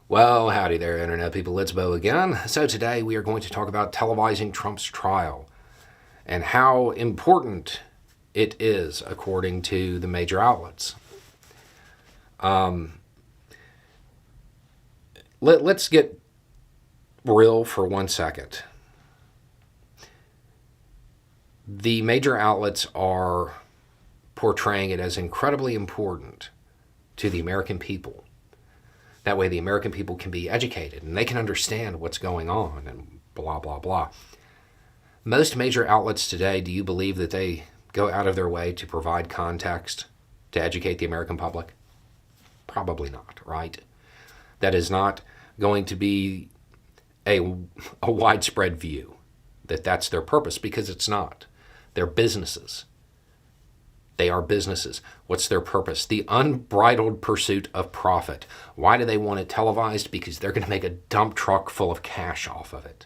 Well, howdy there, Internet people. It's Bo again. So, today we are going to talk about televising Trump's trial and how important it is, according to the major outlets. Let's get real for 1 second. The major outlets are portraying it as incredibly important to the American people. That way the American people can be educated and they can understand what's going on and blah, blah, blah. Most major outlets today, do you believe that they go out of their way to provide context to educate the American public? Probably not, right? That is not going to be a widespread view that that's their purpose, because it's not. They're businesses. They are businesses. What's their purpose? The unbridled pursuit of profit. Why do they want it televised? Because they're going to make a dump truck full of cash off of it.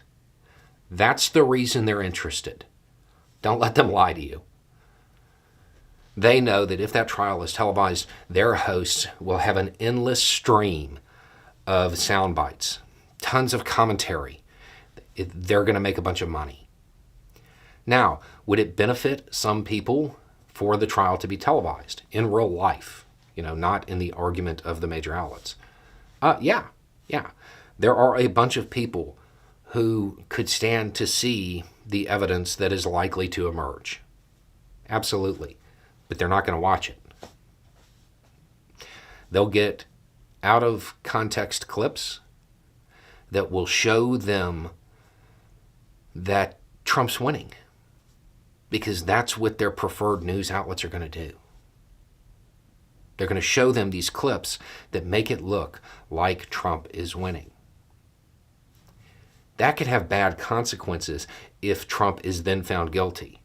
That's the reason they're interested. Don't let them lie to you. They know that if that trial is televised, their hosts will have an endless stream of sound bites, tons of commentary. They're going to make a bunch of money. Now, would it benefit some people for the trial to be televised in real life, not in the argument of the major outlets? Yeah. There are a bunch of people who could stand to see the evidence that is likely to emerge. Absolutely. But they're not going to watch it. They'll get out of context clips that will show them that Trump's winning, because that's what their preferred news outlets are going to do. They're going to show them these clips that make it look like Trump is winning. That could have bad consequences if Trump is then found guilty.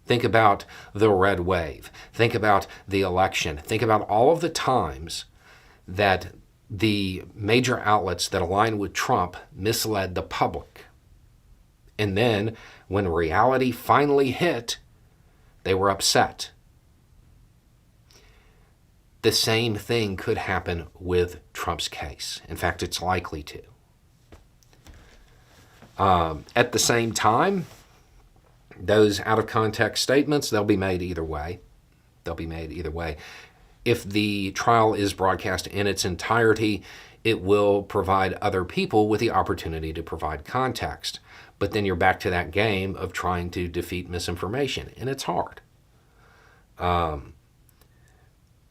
Think about the red wave. Think about the election. Think about all of the times that the major outlets that align with Trump misled the public. And then, when reality finally hit, they were upset. The same thing could happen with Trump's case. In fact, it's likely to. At the same time, those out-of-context statements, they'll be made either way. If the trial is broadcast in its entirety, it will provide other people with the opportunity to provide context. But then you're back to that game of trying to defeat misinformation, and it's hard.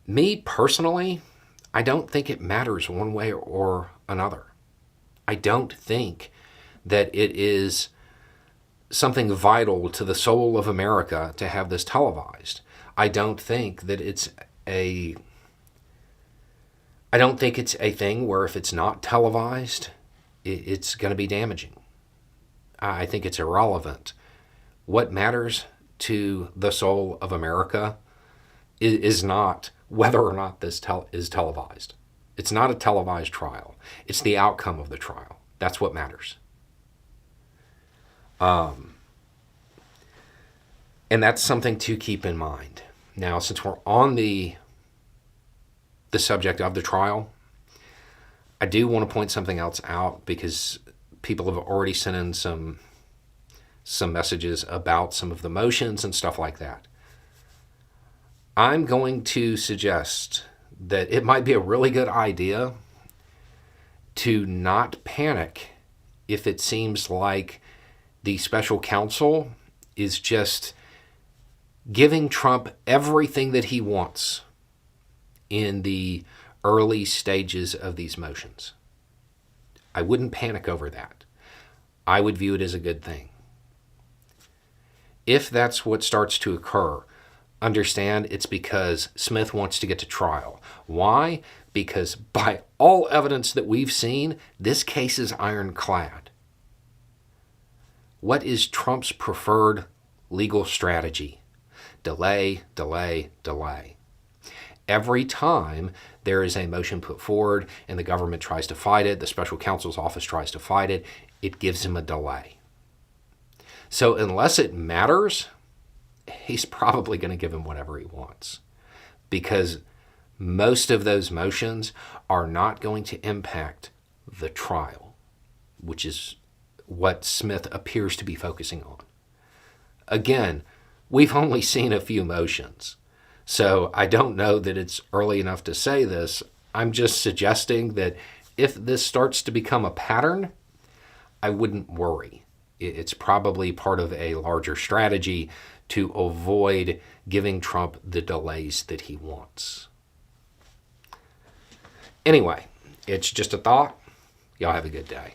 Me, personally, I don't think it matters one way or another. I don't think that it is something vital to the soul of America to have this televised. I don't think it's a thing where if it's not televised, it's going to be damaging. I think it's irrelevant. What matters to the soul of America is not whether or not this is televised. It's not a televised trial. It's the outcome of the trial. That's what matters. And that's something to keep in mind. Now, since we're on the subject of the trial, I do want to point something else out, because people have already sent in some messages about some of the motions and stuff like that. I'm going to suggest that it might be a really good idea to not panic if it seems like the special counsel is just giving Trump everything that he wants in the early stages of these motions. I wouldn't panic over that. I would view it as a good thing. If that's what starts to occur, understand it's because Smith wants to get to trial. Why? Because by all evidence that we've seen, this case is ironclad. What is Trump's preferred legal strategy? Delay, delay, delay. Every time there is a motion put forward and the government tries to fight it, the special counsel's office tries to fight it, it gives him a delay. So unless it matters, he's probably going to give him whatever he wants, because most of those motions are not going to impact the trial, which is what Smith appears to be focusing on. Again, we've only seen a few motions, so I don't know that it's early enough to say this. I'm just suggesting that if this starts to become a pattern, I wouldn't worry. It's probably part of a larger strategy to avoid giving Trump the delays that he wants. Anyway, it's just a thought. Y'all have a good day.